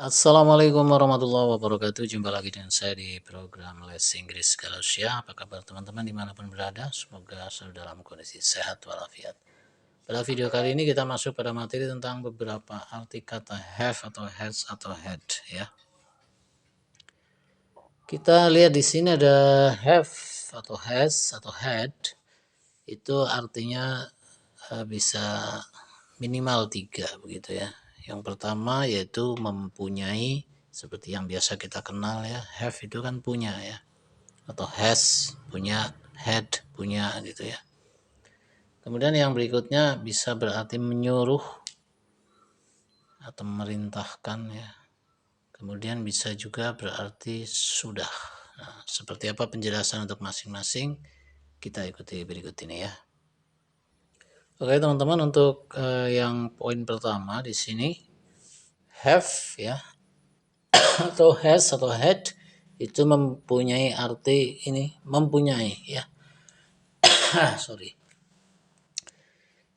Assalamualaikum warahmatullahi wabarakatuh. Jumpa lagi dengan saya di program Les Inggris Galasia. Apa kabar teman-teman dimanapun berada? Semoga selalu dalam kondisi sehat walafiat. Pada video kali ini kita masuk pada materi tentang beberapa arti kata have atau has atau had ya. Kita lihat di sini ada have atau has atau had. Itu artinya bisa minimal 3 begitu ya. Yang pertama yaitu mempunyai, seperti yang biasa kita kenal ya, have itu kan punya ya, atau has punya, had punya gitu ya. Kemudian yang berikutnya bisa berarti menyuruh atau memerintahkan ya. Kemudian bisa juga berarti sudah. Nah, seperti apa penjelasan untuk masing-masing, kita ikuti berikut ini ya. Oke teman-teman, untuk yang poin pertama di sini have ya atau has atau had itu mempunyai arti ini, mempunyai ya. Sorry.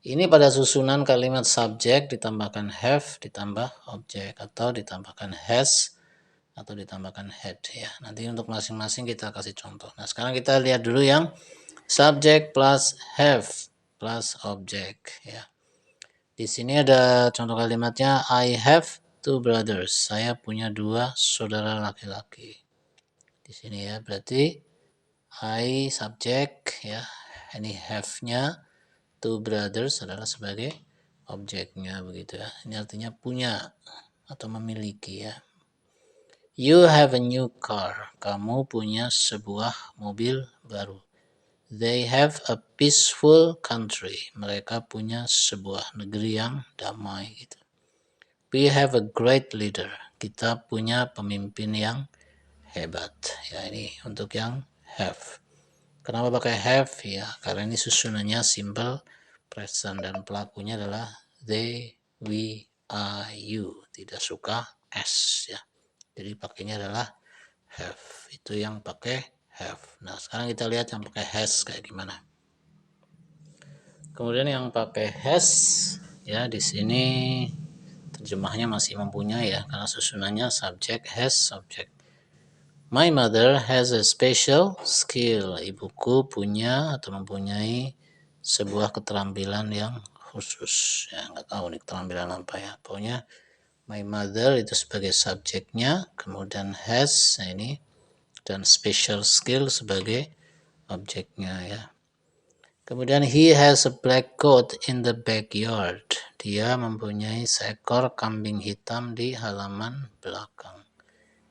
Ini pada susunan kalimat subjek ditambahkan have ditambah objek atau ditambahkan has atau ditambahkan had ya. Nanti untuk masing-masing kita kasih contoh. Nah, sekarang kita lihat dulu yang subjek plus have plus objek ya. Di sini ada contoh kalimatnya, I have two brothers. Saya punya 2 saudara laki-laki. Di sini ya, berarti I subjek ya. Ini have-nya, two brothers adalah sebagai objeknya begitu ya. Ini artinya punya atau memiliki ya. You have a new car. Kamu punya sebuah mobil baru. They have a peaceful country. Mereka punya sebuah negeri yang damai gitu. We have a great leader. Kita punya pemimpin yang hebat. Ya, ini untuk yang have. Kenapa pakai have? Ya, karena ini susunannya simple present dan pelakunya adalah they, we, are, you. Tidak suka s ya. Jadi pakainya adalah have. Itu yang pakai have. Nah, sekarang kita lihat yang pakai has kayak gimana. Kemudian yang pakai has ya, di sini terjemahnya masih mempunyai ya, karena susunannya subject has subject. My mother has a special skill. Ibuku punya atau mempunyai sebuah keterampilan yang khusus. Ya, nggak tahu nih keterampilan apa ya. Pokoknya my mother itu sebagai subjeknya, kemudian has nah ini, dan special skill sebagai objeknya ya. Kemudian he has a black goat in the backyard. Dia mempunyai seekor kambing hitam di halaman belakang.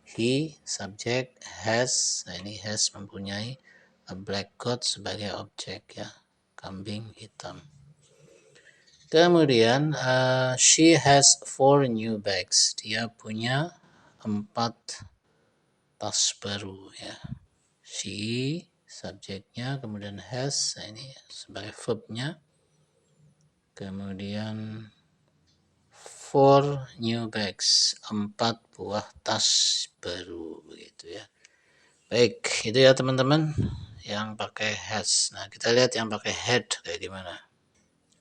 He subject has, nah ini has mempunyai a black goat sebagai objek ya, kambing hitam. Kemudian she has 4 new bags. Dia punya 4 tas baru ya. She subjeknya, kemudian has, nah ini sebagai verbnya. Kemudian 4 new bags, 4 buah tas baru begitu ya. Baik, itu ya teman-teman yang pakai has. Nah, kita lihat yang pakai had kayak gimana.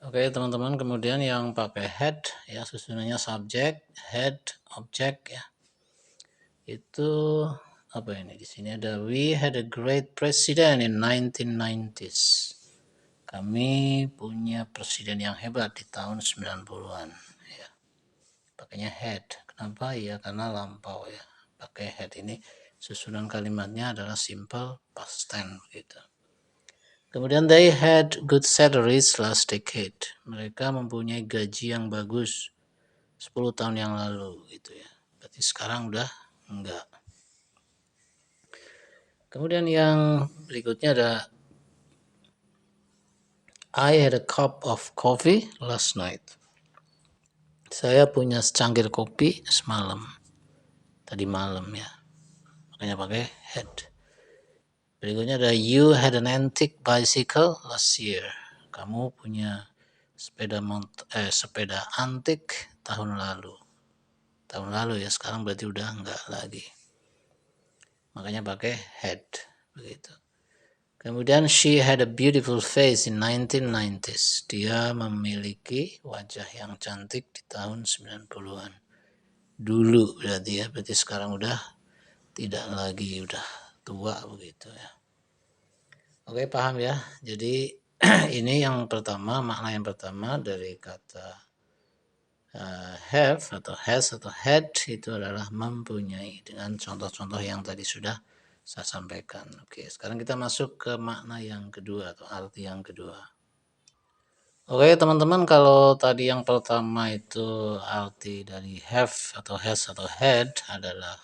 Oke, teman-teman, kemudian yang pakai had ya, susunannya subject, had, object ya. Itu apa ini? Di sini ada we had a great president in 1990s. Kami punya presiden yang hebat di tahun 90-an ya. Pakainya had. Kenapa? Ya karena lampau ya. Pakai had ini susunan kalimatnya adalah simple past tense gitu. Kemudian they had good salaries last decade. Mereka mempunyai gaji yang bagus 10 tahun yang lalu gitu ya. Berarti sekarang udah enggak. Kemudian yang berikutnya ada I had a cup of coffee last night. Saya punya secangkir kopi semalam. Tadi malam ya. Makanya pakai had. Berikutnya ada you had an antique bicycle last year. Kamu punya sepeda antik tahun lalu. Tahun lalu ya, sekarang berarti udah enggak lagi. Makanya pakai had begitu. Kemudian she had a beautiful face in 1990s. Dia memiliki wajah yang cantik di tahun 90-an. dulu berarti ya. Berarti sekarang udah tidak lagi, udah tua begitu ya. Oke, paham ya. Jadi ini yang pertama, makna yang pertama dari kata have atau has atau had itu adalah mempunyai, dengan contoh-contoh yang tadi sudah saya sampaikan. Oke, sekarang kita masuk ke makna yang kedua atau arti yang kedua. Oke teman-teman, kalau tadi yang pertama itu arti dari have atau has atau had adalah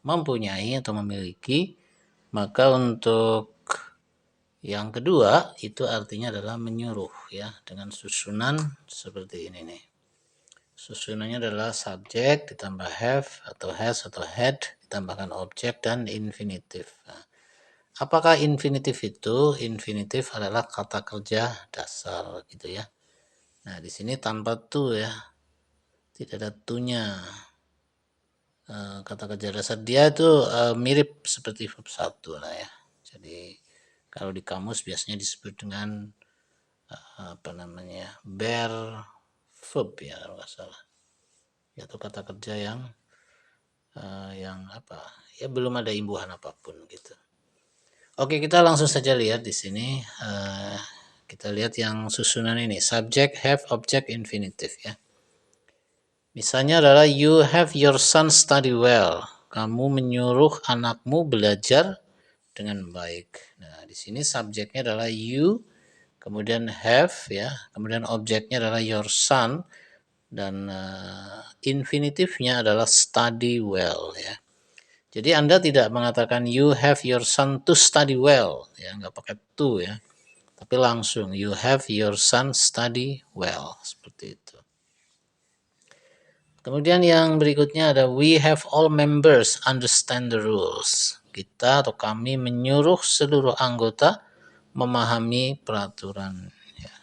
mempunyai atau memiliki, maka untuk yang kedua itu artinya adalah menyuruh ya, dengan susunan seperti ini nih. Susunannya adalah subjek ditambah have atau has atau had ditambahkan objek dan infinitif. Nah, apakah infinitif itu? Infinitif adalah kata kerja dasar gitu ya. Nah, di sini tanpa to ya. Tidak ada to-nya. Kata kerja dasar dia itu mirip seperti verb 1 lah ya. Jadi kalau di kamus biasanya disebut dengan apa namanya? Bare verb ya kalau nggak salah. Yaitu kata kerja yang apa? Ya belum ada imbuhan apapun gitu. Oke, kita langsung saja lihat di sini. Kita lihat yang susunan ini, subject, have, object, infinitive ya. Misalnya adalah you have your son study well. Kamu menyuruh anakmu belajar dengan baik. Nah, di sini subjeknya adalah you, kemudian have ya, kemudian objeknya adalah your son, dan infinitifnya adalah study well ya. Jadi Anda tidak mengatakan you have your son to study well ya, nggak pakai to ya, tapi langsung you have your son study well, seperti itu. Kemudian yang berikutnya ada we have all members understand the rules. Kita atau kami menyuruh seluruh anggota memahami peraturan ya.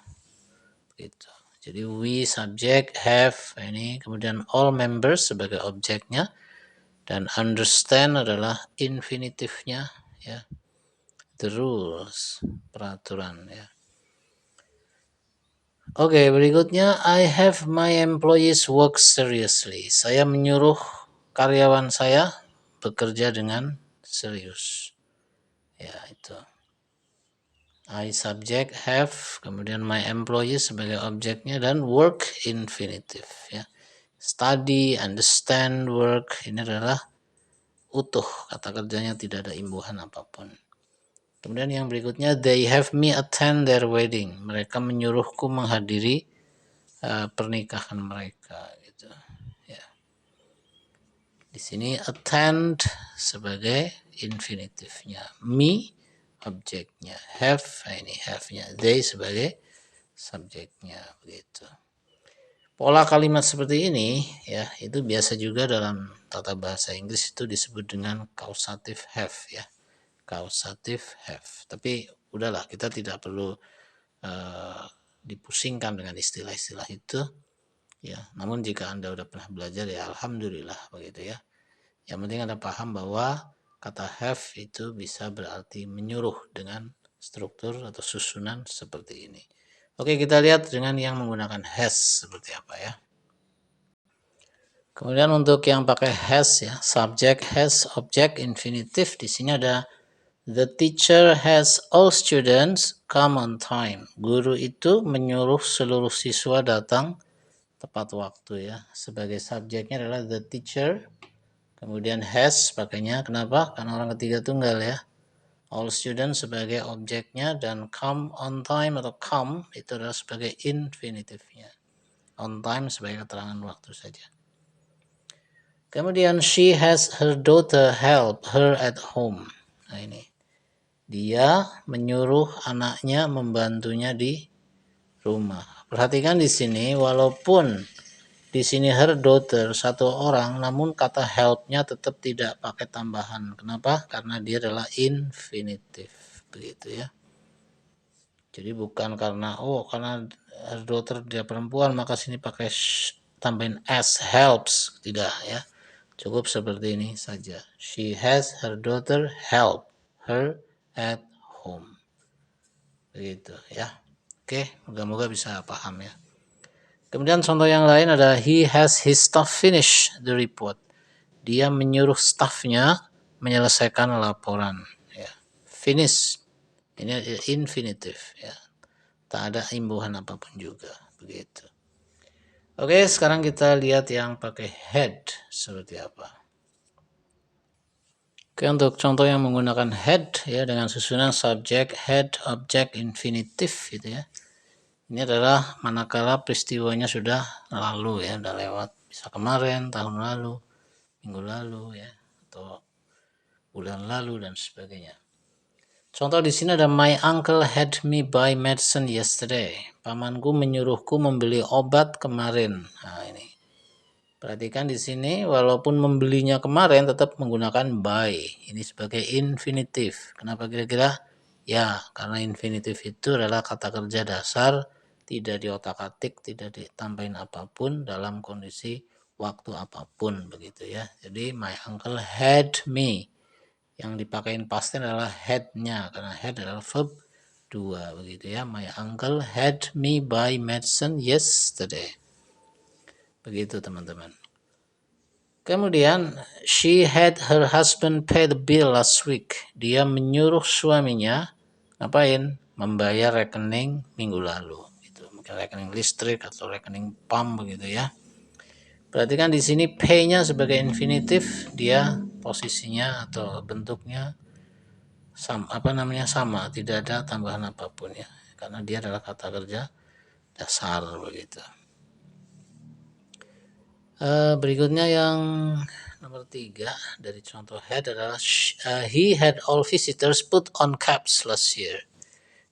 Gitu. Jadi we subject, have ini, kemudian all members sebagai objeknya, dan understand adalah infinitifnya ya. The rules, peraturan ya. Oke, berikutnya I have my employees work seriously. Saya menyuruh karyawan saya bekerja dengan serius. Ya, itu. I subject, have, kemudian my employees sebagai objeknya, dan work infinitive ya. Study, understand, work ini adalah utuh, kata kerjanya tidak ada imbuhan apapun. Kemudian yang berikutnya they have me attend their wedding. Mereka menyuruhku menghadiri pernikahan mereka gitu ya. Di sini attend sebagai infinitifnya, me objeknya, have ini have-nya, they sebagai subjeknya begitu. Pola kalimat seperti ini ya, itu biasa juga dalam tata bahasa Inggris itu disebut dengan causative have ya. Causative have. Tapi udahlah, kita tidak perlu dipusingkan dengan istilah-istilah itu ya. Namun jika Anda udah pernah belajar ya alhamdulillah begitu ya. Yang penting Anda paham bahwa kata have itu bisa berarti menyuruh dengan struktur atau susunan seperti ini. Oke, kita lihat dengan yang menggunakan has seperti apa ya. Kemudian untuk yang pakai has ya, subject, has, object, infinitive, di sini ada the teacher has all students come on time. Guru itu menyuruh seluruh siswa datang tepat waktu ya. Sebagai subjeknya adalah the teacher. Kemudian has pakainya, kenapa? Karena orang ketiga tunggal ya. All students sebagai objeknya, dan come on time atau come itu adalah sebagai infinitifnya. On time sebagai keterangan waktu saja. Kemudian she has her daughter help her at home. Nah ini. Dia menyuruh anaknya membantunya di rumah. Perhatikan di sini, walaupun di sini her daughter satu orang, namun kata help-nya tetap tidak pakai tambahan. Kenapa? Karena dia adalah infinitif, begitu ya. Jadi bukan karena karena her daughter dia perempuan maka sini pakai tambahin as helps, tidak ya. Cukup seperti ini saja. She has her daughter help her at home. Begitu ya. Oke, moga-moga bisa paham ya. Kemudian contoh yang lain ada he has his staff finish the report. Dia menyuruh staffnya menyelesaikan laporan. Ya. Finish ini infinitif. Ya. Tak ada imbuhan apapun juga. Begitu. Oke, sekarang kita lihat yang pakai head seperti apa. Oke, untuk contoh yang menggunakan head ya dengan susunan subject, head, object, infinitif gitu ya. Ini adalah manakala peristiwanya sudah lalu ya, sudah lewat. Bisa kemarin, tahun lalu, minggu lalu ya, atau bulan lalu dan sebagainya. Contoh di sini ada my uncle had me buy medicine yesterday. Pamanku menyuruhku membeli obat kemarin. Nah, ini. Perhatikan di sini walaupun membelinya kemarin tetap menggunakan buy. Ini sebagai infinitif. Kenapa kira-kira? Ya, karena infinitif itu adalah kata kerja dasar, tidak diotak-atik, tidak ditambahin apapun dalam kondisi waktu apapun begitu ya. Jadi my uncle had me. Yang dipakein past tense adalah had-nya karena had adalah verb 2 begitu ya. My uncle had me buy medicine yesterday. Begitu teman-teman. Kemudian she had her husband pay the bill last week. Dia menyuruh suaminya ngapain? Membayar rekening minggu lalu. Itu mungkin rekening listrik atau rekening pam begitu ya. Perhatikan di sini pay-nya sebagai infinitif, dia posisinya atau bentuknya sama, tidak ada tambahan apapun ya, karena dia adalah kata kerja dasar begitu. Berikutnya yang nomor 3 dari contoh head adalah he had all visitors put on caps last year.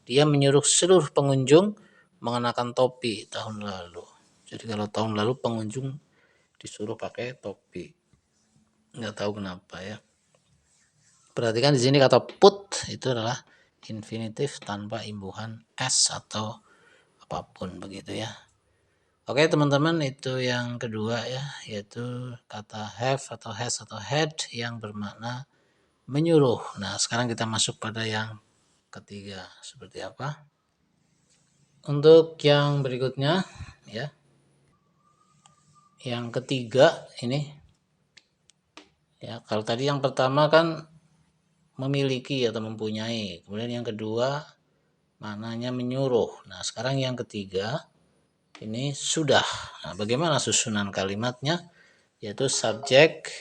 Dia menyuruh seluruh pengunjung mengenakan topi tahun lalu. Jadi kalau tahun lalu pengunjung disuruh pakai topi, nggak tahu kenapa ya. Perhatikan di sini kata put itu adalah infinitif tanpa imbuhan s atau apapun begitu ya. Oke teman-teman, itu yang kedua ya, yaitu kata have atau has atau had yang bermakna menyuruh. Nah sekarang kita masuk pada yang ketiga, seperti apa? Untuk yang berikutnya ya, yang ketiga ini ya, kalau tadi yang pertama kan memiliki atau mempunyai, kemudian yang kedua maknanya menyuruh. Nah sekarang yang ketiga ini sudah. Nah, bagaimana susunan kalimatnya? Yaitu subject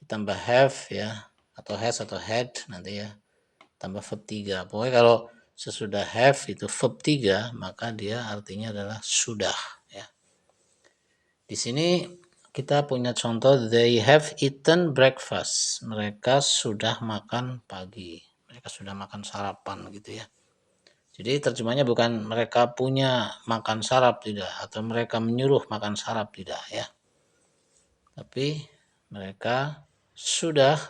ditambah have ya, atau has atau had nanti ya, tambah verb 3. Pokoknya kalau sesudah have itu verb 3, maka dia artinya adalah sudah ya. Di sini kita punya contoh they have eaten breakfast. Mereka sudah makan pagi. Mereka sudah makan sarapan gitu ya. Jadi terjemahnya bukan mereka punya makan sarap tidak, atau mereka menyuruh makan sarap tidak ya. Tapi mereka sudah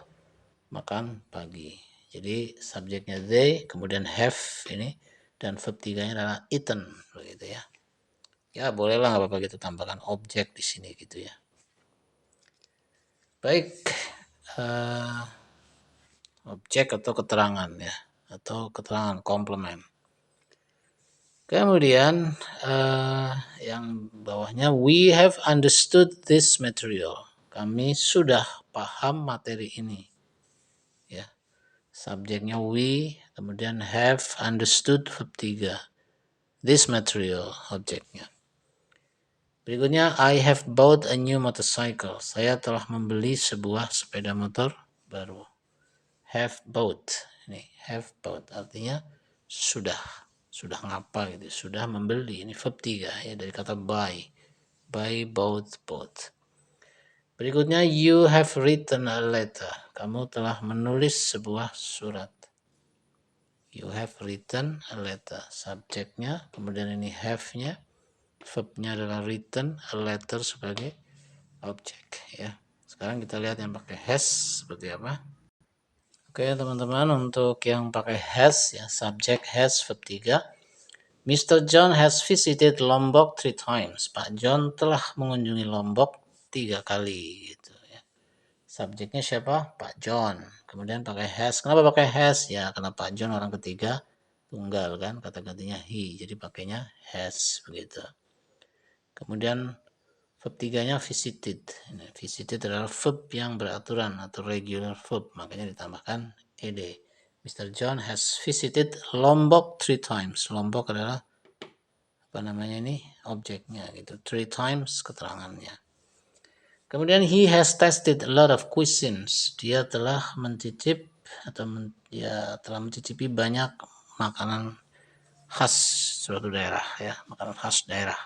makan pagi. Jadi subjeknya they, kemudian have ini, dan verb 3-nya adalah eaten begitu ya. Ya bolehlah nggak apa-apa kita tambahkan objek di sini gitu ya. Baik, objek atau keterangan ya, atau keterangan komplement. Kemudian yang bawahnya we have understood this material. Kami sudah paham materi ini. Ya. Subjeknya we, kemudian have understood verb 3. This material objeknya. Berikutnya I have bought a new motorcycle. Saya telah membeli sebuah sepeda motor baru. Have bought. Ini have bought artinya sudah ngapa gitu, sudah membeli. Ini verb 3 ya, dari kata buy, bought. Berikutnya you have written a letter. Kamu telah menulis sebuah surat. You have written a letter. Subjeknya, kemudian ini have-nya, verb-nya adalah written, a letter sebagai objek ya. Sekarang kita lihat yang pakai has seperti apa. Oke teman-teman, untuk yang pakai has ya, subjek has verb 3. Mr. John has visited Lombok 3 times. Pak John telah mengunjungi Lombok 3 kali gitu ya. Subjeknya siapa? Pak John. Kemudian pakai has. Kenapa pakai has? Ya karena Pak John orang ketiga tunggal kan, kata gantinya he. Jadi pakainya has begitu. Kemudian verb 3-nya visited. Visited adalah verb yang beraturan atau regular verb, makanya ditambahkan ed. Mr. John has visited Lombok 3 times. Lombok adalah apa namanya ini? Objeknya gitu. 3 times keterangannya. Kemudian he has tasted a lot of cuisines. Dia telah mencicip atau dia telah mencicipi banyak makanan khas suatu daerah ya, makanan khas daerah.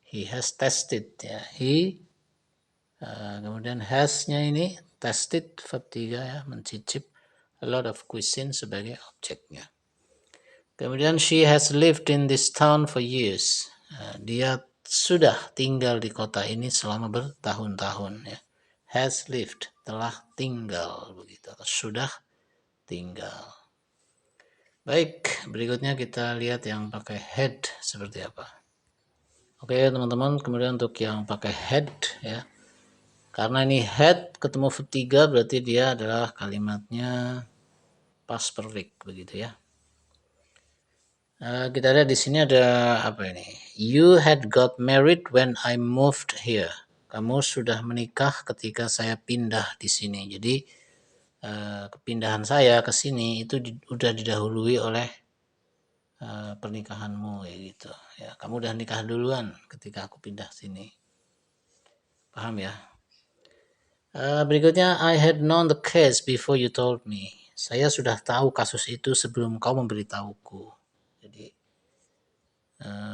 He has tasted ya. Kemudian has-nya ini tasted verb 3 ya, mencicip a lot of cuisine sebagai objeknya. Kemudian she has lived in this town for years. Dia sudah tinggal di kota ini selama bertahun-tahun ya. Has lived, telah tinggal begitu atau sudah tinggal. Baik, berikutnya kita lihat yang pakai had seperti apa. Oke teman-teman, kemudian untuk yang pakai had ya, karena ini had ketemu verb 3 berarti dia adalah kalimatnya past perfect begitu ya. Kita lihat di sini ada apa ini? You had got married when I moved here. Kamu sudah menikah ketika saya pindah di sini. Jadi kepindahan saya ke sini itu udah didahului oleh pernikahanmu ya gitu ya. Kamu udah nikah duluan ketika aku pindah sini. Paham ya? Berikutnya, I had known the case before you told me. Saya sudah tahu kasus itu sebelum kau memberitahuku. Jadi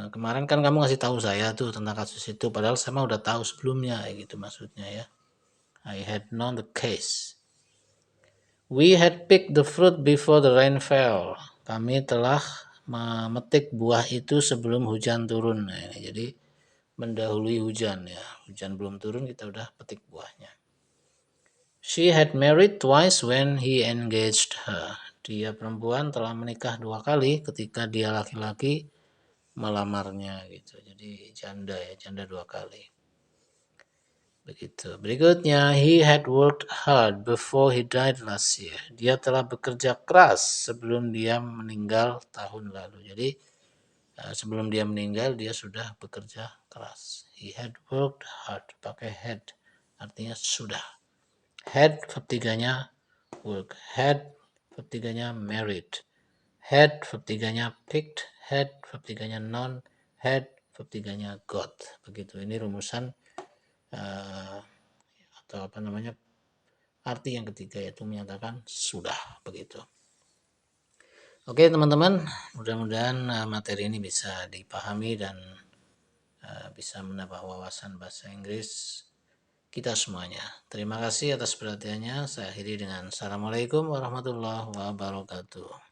kemarin kan kamu ngasih tahu saya tuh tentang kasus itu, padahal saya mah udah tahu sebelumnya, gitu maksudnya ya. I had known the case. We had picked the fruit before the rain fell. Kami telah memetik buah itu sebelum hujan turun. Nah, ini jadi mendahului hujan ya. Hujan belum turun kita udah petik buahnya. She had married twice when he engaged her. Dia perempuan telah menikah 2 kali ketika dia laki-laki melamarnya gitu. Jadi janda ya, janda 2 kali. Begitu. Berikutnya, he had worked hard before he died last year. Dia telah bekerja keras sebelum dia meninggal tahun lalu. Jadi sebelum dia meninggal dia sudah bekerja keras. He had worked hard, pakai had, artinya sudah. Had verb 3-nya work, had verb 3-nya married, had verb 3-nya picked, had verb 3-nya known, had verb 3-nya got. Begitu. Ini rumusan atau apa namanya arti yang ketiga, yaitu menyatakan sudah begitu. Oke teman-teman, mudah-mudahan materi ini bisa dipahami dan bisa menambah wawasan bahasa Inggris kita semuanya. Terima kasih atas perhatiannya. Saya akhiri dengan Assalamualaikum warahmatullahi wabarakatuh.